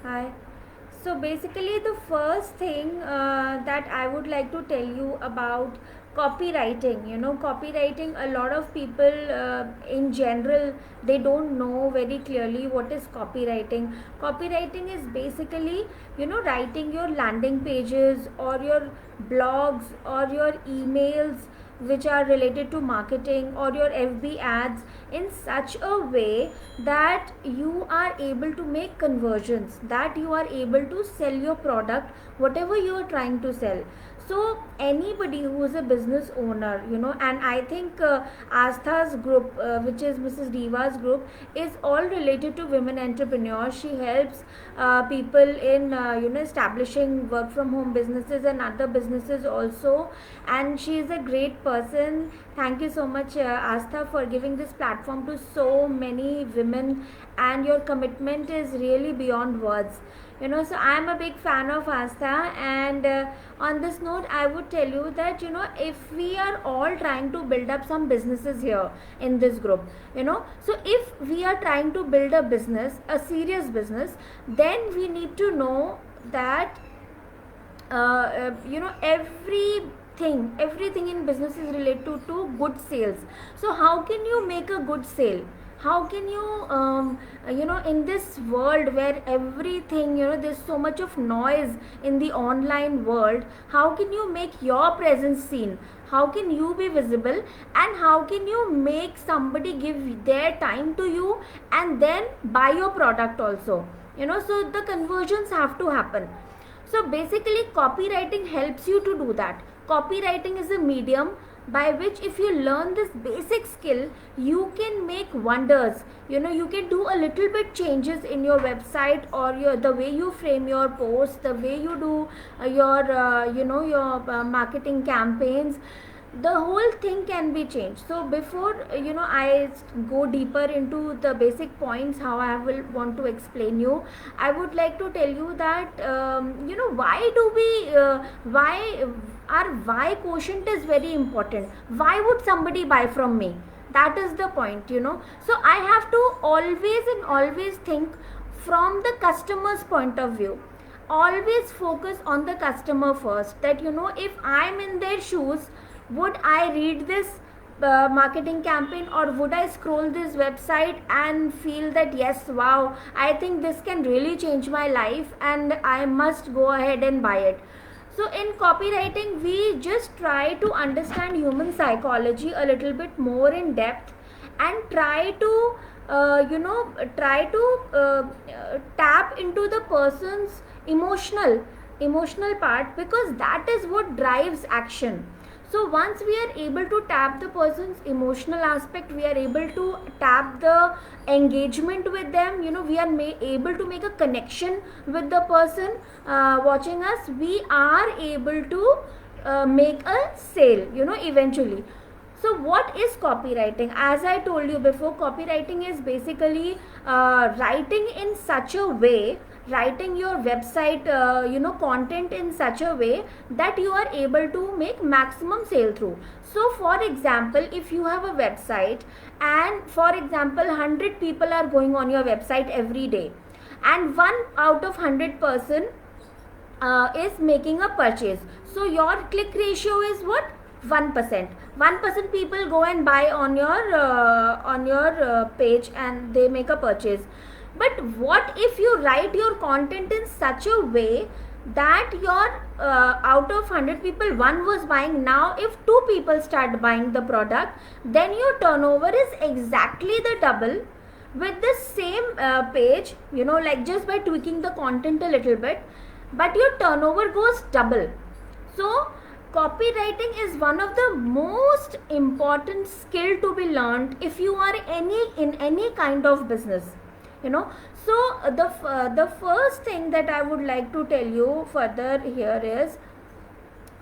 Hi. So basically, the first thing that I would like to tell you about copywriting. Copywriting. A lot of people, in general, they don't know very clearly what is copywriting. Copywriting is basically, writing your landing pages or your blogs or your emails which are related to marketing or your FB ads in such a way that you are able to make conversions, that you are able to sell your product, whatever you are trying to sell. So anybody who is a business owner, and I think Astha's group, which is Mrs. Diva's group, is all related to women entrepreneurs. She helps people in establishing work from home businesses and other businesses also, and she is a great person. Thank you so much, Astha, for giving this platform to so many women, and your commitment is really beyond words. So I'm a big fan of Astha, and on this note I would tell you that if we are all trying to build up some businesses here in this group, so if we are trying to build a business, a serious business, then we need to know that everything in business is related to good sales. So how can you make a good sale? How can you in this world where everything, there's so much of noise in the online world, how can you make your presence seen? How can you be visible, and how can you make somebody give their time to you and then buy your product also? So the conversions have to happen. So basically, copywriting helps you to do that. Copywriting is a medium by which, if you learn this basic skill, you can make wonders. You can do a little bit changes in your website, or the way you frame your posts, the way you do your marketing campaigns. The whole thing can be changed. So before I go deeper into the basic points how I will want to explain you, I would like to tell you that why do we why our why quotient is very important. Why would somebody buy from me? That is the point. So I have to always think from the customer's point of view. Always focus on the customer first, that if I'm in their shoes, would I read this marketing campaign, or would I scroll this website and feel that yes, wow, I think this can really change my life and I must go ahead and buy it. So in copywriting, we just try to understand human psychology a little bit more in depth, and try to tap into the person's emotional part, because that is what drives action. So once we are able to tap the person's emotional aspect, we are able to tap the engagement with them, we are able to make a connection with the person watching us, we are able to make a sale, eventually. So what is copywriting? As I told you before, copywriting is basically writing in such a way, writing your website content in such a way that you are able to make maximum sale through. So for example, if you have a website, and for example 100 people are going on your website every day, and 1 out of 100 person is making a purchase, so your click ratio is what? 1%. 1% people go and buy on your page, and they make a purchase. But what if you write your content in such a way that your out of 100 people, one was buying? Now if 2 people start buying the product, then your turnover is exactly the double with the same page, like just by tweaking the content a little bit, but your turnover goes double. So copywriting is one of the most important skill to be learned if you are in any kind of business. So the first thing that I would like to tell you further here is,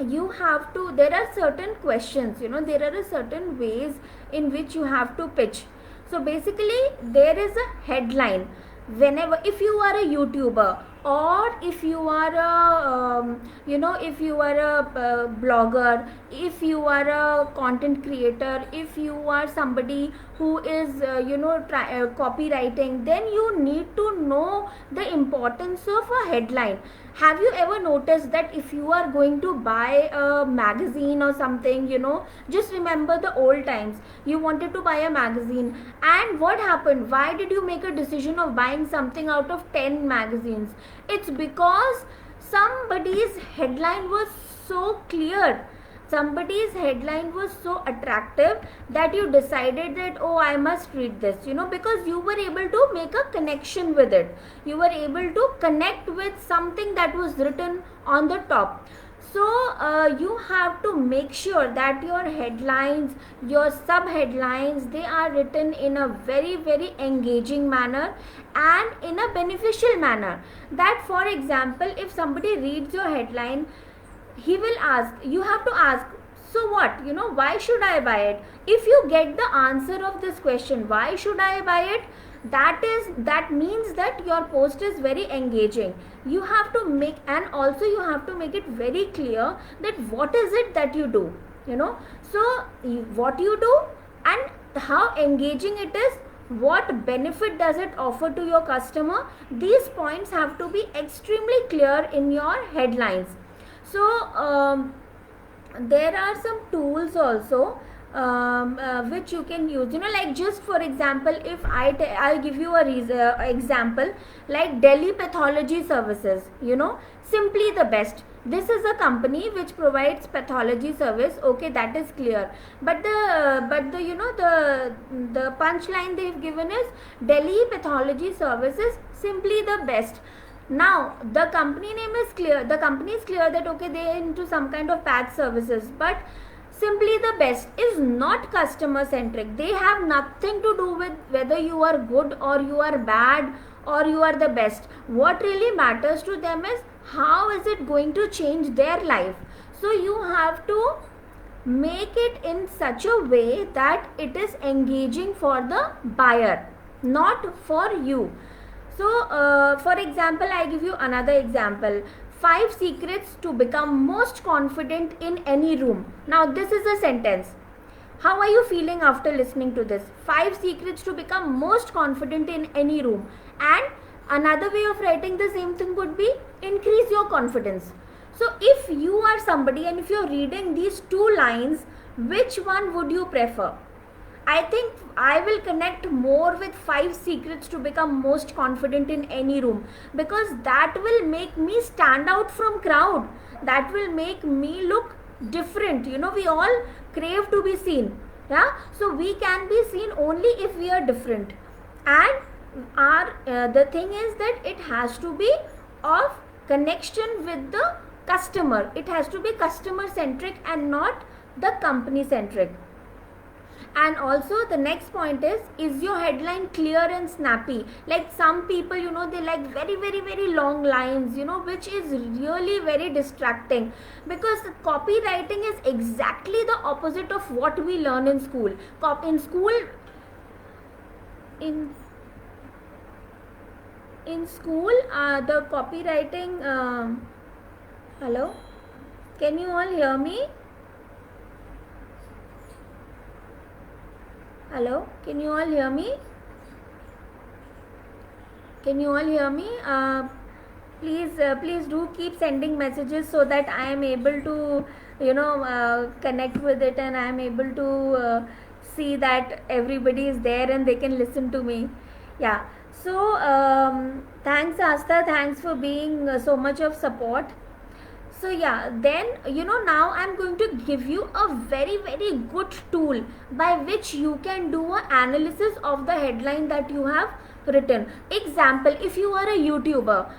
you have to, there are certain questions, there are certain ways in which you have to pitch. So basically, there is a headline. Whenever, if you are a YouTuber, or if you are a if you are a blogger, if you are a content creator, if you are somebody who is copywriting, then you need to know the importance of a headline. Have you ever noticed that if you are going to buy a magazine or something, just remember the old times. You wanted to buy a magazine, and what happened? Why did you make a decision of buying something out of 10 magazines? It's because somebody's headline was so clear, somebody's headline was so attractive, that you decided that, oh, I must read this, because you were able to make a connection with it. You were able to connect with something that was written on the top. So you have to make sure that your headlines, your sub headlines, they are written in a very, very engaging manner and in a beneficial manner. That, for example, if somebody reads your headline, he will ask, you have to ask, so what, why should I buy it? If you get the answer of this question, why should I buy it, that means that your post is very engaging. You have to make, and also you have to make it very clear that what is it that you do, so what you do and how engaging it is, what benefit does it offer to your customer. These points have to be extremely clear in your headlines. So there are some tools also which you can use, like, just for example, if I'll give you a example, like Delhi Pathology Services, simply the best. This is a company which provides pathology service. Okay, that is clear. But the punchline they've given is Delhi Pathology Services, simply the best. Now the company name is clear, the company is clear that okay, they are into some kind of path services, but simply the best is not customer centric. They have nothing to do with whether you are good or you are bad or you are the best. What really matters to them is how is it going to change their life. So you have to make it in such a way that it is engaging for the buyer, not for you. So for example, I give you another example. 5 secrets to become most confident in any room. Now this is a sentence. How are you feeling after listening to this? 5 secrets to become most confident in any room. And another way of writing the same thing could be increase your confidence. So if you are somebody and if you're reading these 2 lines, which one would you prefer? I think I will connect more with 5 secrets to become most confident in any room, because that will make me stand out from crowd. That will make me look different. We all crave to be seen. Yeah. So we can be seen only if we are different. And the thing is that it has to be of connection with the customer. It has to be customer centric and not the company centric. And also the next point is your headline clear and snappy? Like some people, they like very, very, very long lines, which is really very distracting, because copywriting is exactly the opposite of what we learn in school. In school, the copywriting, hello, can you all hear me? Hello, can you all hear me? Can you all hear me? Please do keep sending messages so that I am able to connect with it, and I am able to see that everybody is there and they can listen to me. Yeah. So thanks Asta, thanks for being so much of support. So yeah, then now I'm going to give you a very, very good tool by which you can do an analysis of the headline that you have written. Example, if you are a YouTuber,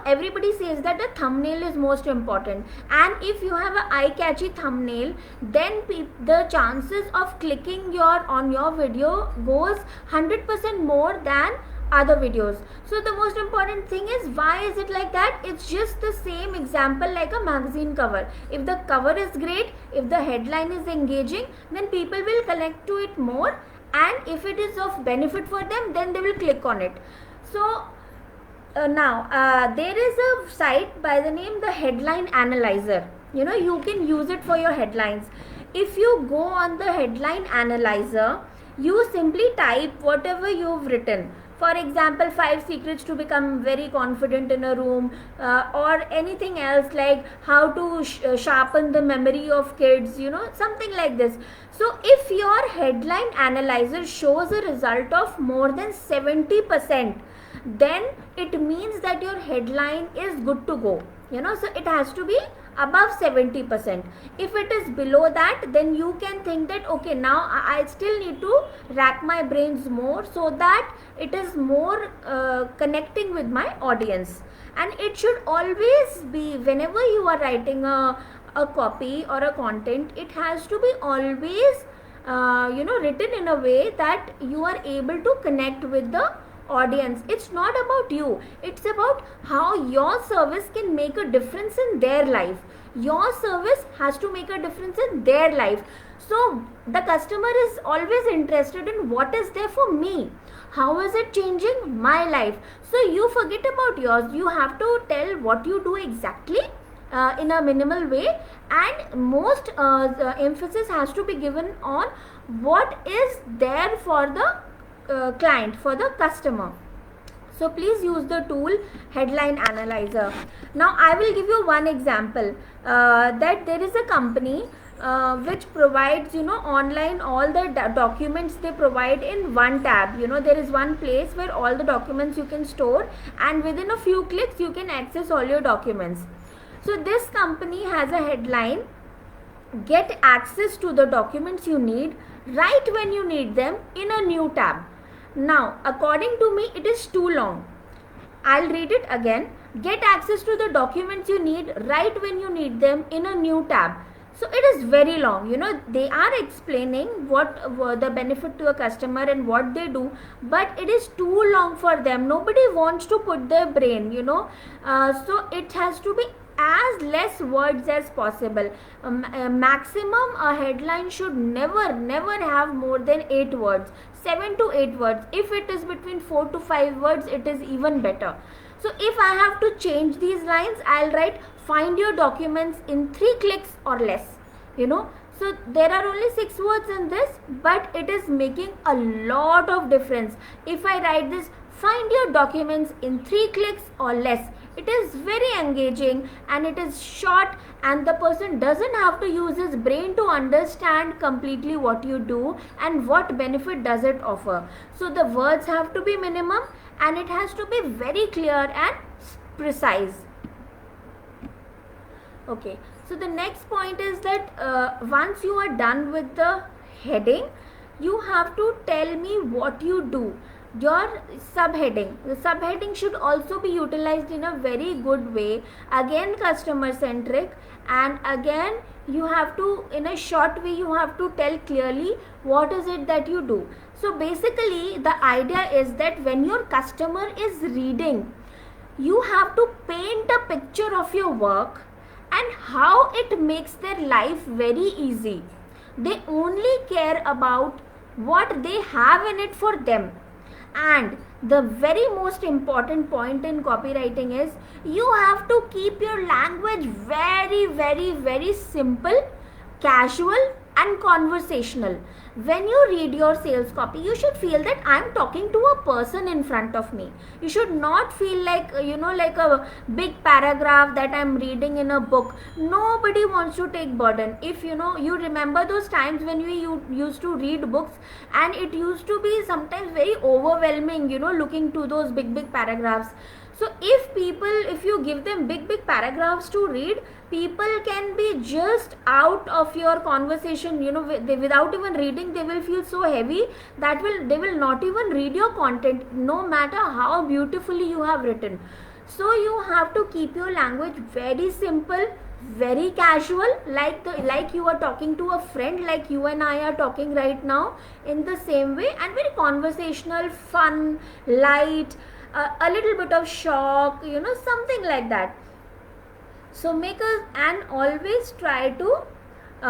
everybody says that the thumbnail is most important, and if you have an eye-catchy thumbnail, then the chances of clicking on your video goes 100% more than other videos. So the most important thing is, why is it like that? It's just the same example like a magazine cover. If the cover is great, if the headline is engaging, then people will connect to it more, and if it is of benefit for them, then they will click on it. So now there is a site by the name the Headline Analyzer. You can use it for your headlines. If you go on the Headline Analyzer, You simply type whatever you've written. For example, 5 secrets to become very confident in a room, or anything else like how to sharpen the memory of kids, something like this. So if your headline analyzer shows a result of more than 70%, then it means that your headline is good to go. So it has to be above 70%. If it is below that, then you can think that okay, now I still need to rack my brains more so that it is more connecting with my audience. And it should always be, whenever you are writing a copy or a content, it has to be always written in a way that you are able to connect with the audience. It's not about you, it's about how your service can make a difference in their life. Your service has to make a difference in their life. So the customer is always interested in what is there for me, how is it changing my life. So you forget about yours, you have to tell what you do exactly in a minimal way, and most emphasis has to be given on what is there for the client, for the customer. So please use the tool Headline Analyzer. Now I will give you one example, that there is a company which provides online all the documents they provide in one tab. There is one place where all the documents you can store, and within a few clicks you can access all your documents. So this company has a headline: get access to the documents you need right when you need them in a new tab. Now, according to me, it is too long. I'll read it again. Get access to the documents you need right when you need them in a new tab. So it is very long. They are explaining what the benefit to a customer and what they do, but it is too long for them. Nobody wants to put their brain, so it has to be as less words as possible. Maximum a headline should never have more than 8 words, 7 to 8 words. If it is between 4 to 5 words, it is even better. So if I have to change these lines, I'll write find your documents in 3 clicks or less. So there are only 6 words in this, but it is making a lot of difference. If I write this, find your documents in 3 clicks or less, it is very engaging and it is short, and the person doesn't have to use his brain to understand completely what you do and what benefit does it offer. So the words have to be minimum and it has to be very clear and precise. Okay, so the next point is that once you are done with the heading, you have to tell me what you do. Your subheading, the subheading should also be utilized in a very good way, again customer centric, and again you have to, in a short way, you have to tell clearly what is it that you do. So basically the idea is that when your customer is reading, you have to paint a picture of your work and how it makes their life very easy. They only care about what they have in it for them. And the very most important point in copywriting is you have to keep your language very simple, casual and conversational. When you read your sales copy, you should feel that I am talking to a person in front of me. You should not feel like, like a big paragraph that I am reading in a book. Nobody wants to take burden. If you remember those times when we used to read books, and it used to be sometimes very overwhelming, looking to those big paragraphs. So if you give them big paragraphs to read, people can be just out of your conversation, without even reading. They will feel so heavy that they will not even read your content, no matter how beautifully you have written. So you have to keep your language very simple, very casual, like you are talking to a friend, like you and I are talking right now, in the same way, and very conversational, fun, light, a little bit of shock, something like that. So and always try to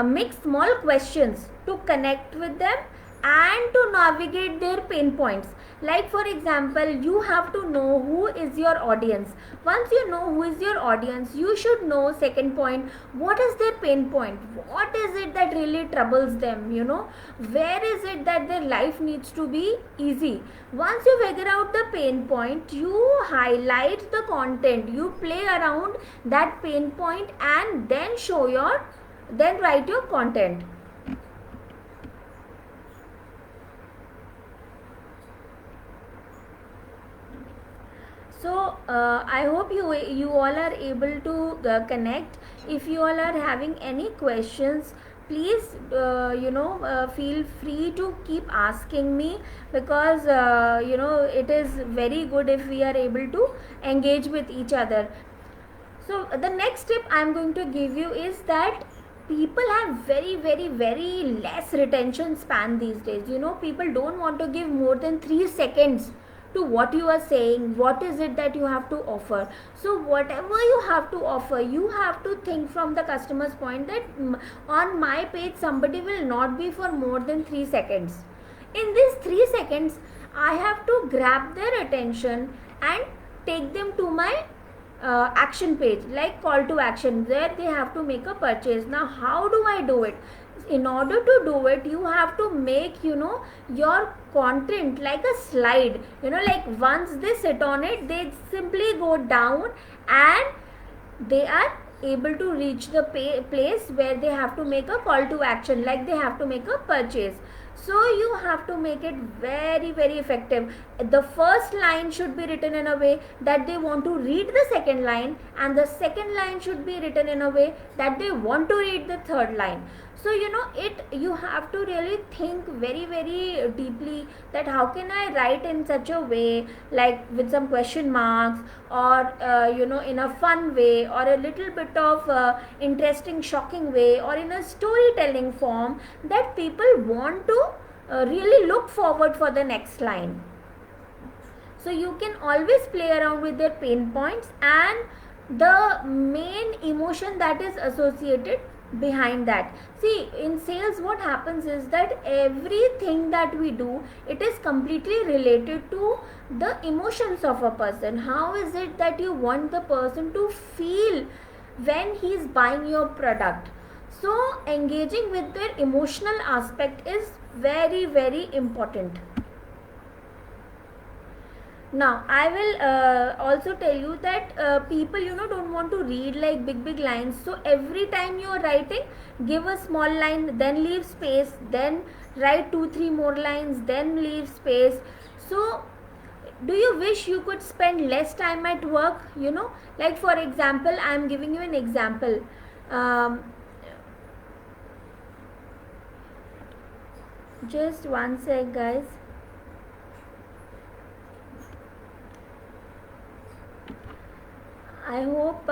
make small questions to connect with them and to navigate their pain points. Like for example, you have to know who is your audience. Once you know who is your audience, you should know, second point, what is their pain point, what is it that really troubles them, where is it that their life needs to be easy. Once you figure out the pain point, you highlight the content, you play around that pain point, and then write your content. So I hope you all are able to connect. If you all are having any questions, please feel free to keep asking me, because it is very good if we are able to engage with each other. So the next tip I am going to give you is that people have very very very less retention span these days. People don't want to give more than 3 seconds to what you are saying, what is it that you have to offer. So whatever you have to offer, you have to think from the customer's point that on my page somebody will not be for more than 3 seconds. In these 3 seconds I have to grab their attention and take them to my action page, like call to action, where they have to make a purchase. Now how do I do it? In order to do it, you have to make your content like a slide. Like once they sit on it, they simply go down and they are able to reach the place where they have to make a call to action, like they have to make a purchase. So you have to make it very very effective. The first line should be written in a way that they want to read the second line, and the second line should be written in a way that they want to read the third line. So you have to really think very very deeply that how can I write in such a way, like with some question marks, or in a fun way, or a little bit of interesting shocking way, or in a storytelling form, that people want to really look forward for the next line. So you can always play around with their pain points and the main emotion that is associated behind that. See, in sales what happens is that everything that we do, it is completely related to the emotions of a person. How is it that you want the person to feel when he is buying your product? So engaging with their emotional aspect is very very important. Now I will also tell you that people don't want to read like big lines. So every time you are writing, give a small line, then leave space, then write 2-3 more lines, then leave space. So do you wish you could spend less time at work? Like for example, I am giving you an example. Just one sec guys. I hope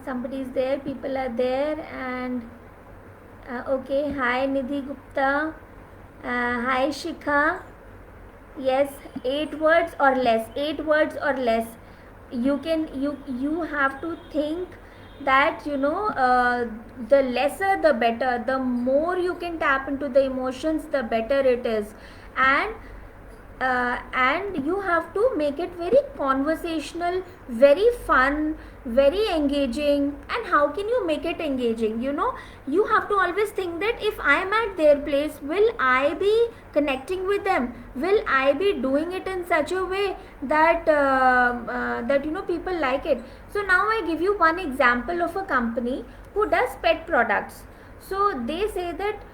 somebody is there, people are there. And okay, hi Nidhi Gupta, hi Shikha. Yes, 8 words or less, 8 words or less. You have to think that the lesser the better. The more you can tap into the emotions, the better it is. And you have to make it very conversational, very fun, very engaging. And how can you make it engaging? You have to always think that if I am at their place, will I be connecting with them? Will I be doing it in such a way that people like it? So now I give you one example of a company who does pet products. So they say that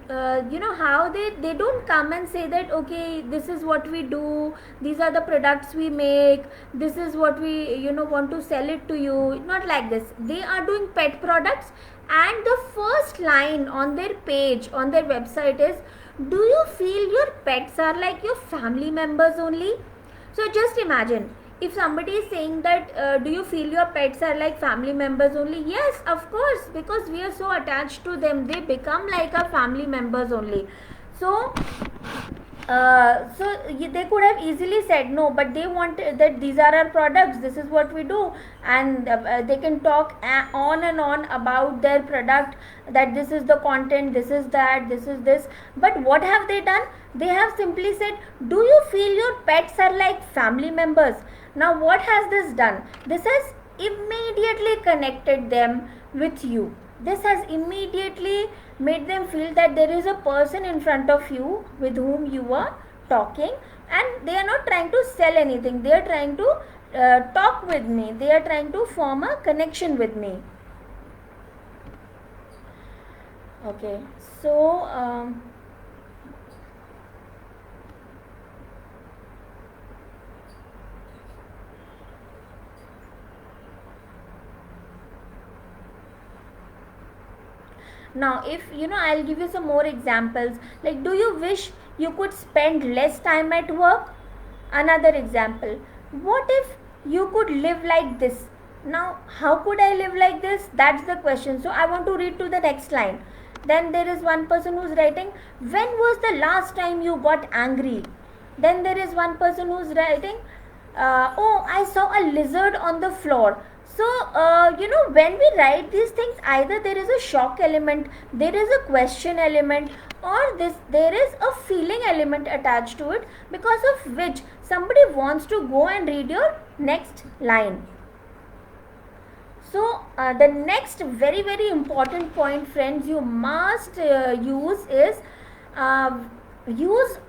how they don't come and say that okay, this is what we do, these are the products we make, this is what we want to sell it to you. Not like this. They are doing pet products, and the first line on their page, on their website is, do you feel your pets are like your family members only? So just imagine, if somebody is saying that do you feel your pets are like family members only? Yes, of course, because we are so attached to them, they become like our family members only. So They could have easily said no, but they want that these are our products, this is what we do, and they can talk on and on about their product, that this is the content, this is that, this is this. But what have they done? They have simply said, do you feel your pets are like family members? Now what has this done? This has immediately connected them with you. This has immediately made them feel that there is a person in front of you with whom you are talking, and they are not trying to sell anything, they are trying to talk with me, they are trying to form a connection with me. Okay, so now if I'll give you some more examples, like, do you wish you could spend less time at work? Another example, what if you could live like this? Now how could I live like this? That's the question. So I want to read to the next line. Then there is one person who's writing, when was the last time you got angry? Then there is one person who's writing, oh, I saw a lizard on the floor. So when we write these things, either there is a shock element, there is a question element, or there is a feeling element attached to it, because of which somebody wants to go and read your next line. So the next very very important point, friends, you must use is,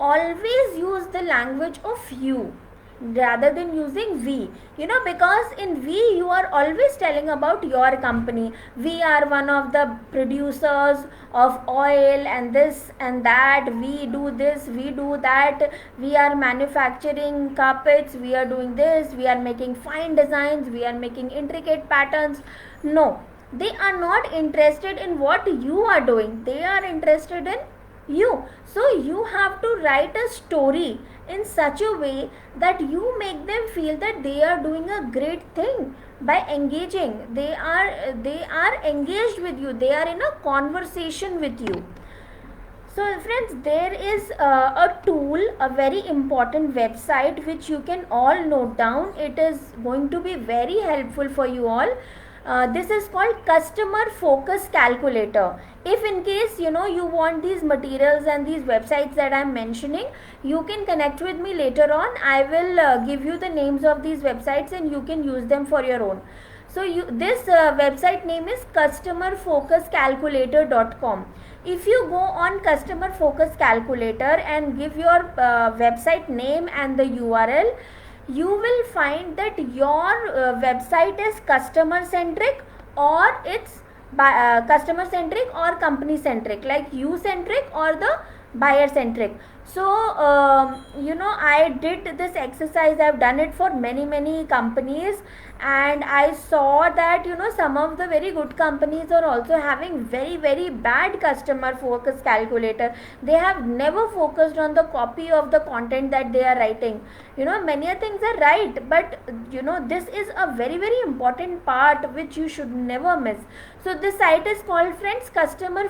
always use the language of you rather than using we, because in we you are always telling about your company. We are one of the producers of oil and this and that, we do this, we do that, we are manufacturing carpets, we are doing this, we are making fine designs, we are making intricate patterns. No, they are not interested in what you are doing, they are interested in you. So you have to write a story in such a way that you make them feel that they are doing a great thing by engaging. They are engaged with you, they are in a conversation with you. So friends, there is a tool, a very important website which you can all note down. It is going to be very helpful for you all. This is called Customer Focus Calculator. If in case you want these materials and these websites that I am mentioning, you can connect with me later on. I will give you the names of these websites and you can use them for your own. So this website name is customerfocuscalculator.com. If you go on Customer Focus Calculator and give your website name and the URL, you will find that your website is customer centric, or it's customer centric or company centric, like you centric or the buyer centric. So I did this exercise, I've done it for many companies, and I saw that some of the very good companies are also having very very bad customer focus calculator. They have never focused on the copy of the content that they are writing. Many things are right, but this is a very very important part which you should never miss. So this site is called, friends, Customer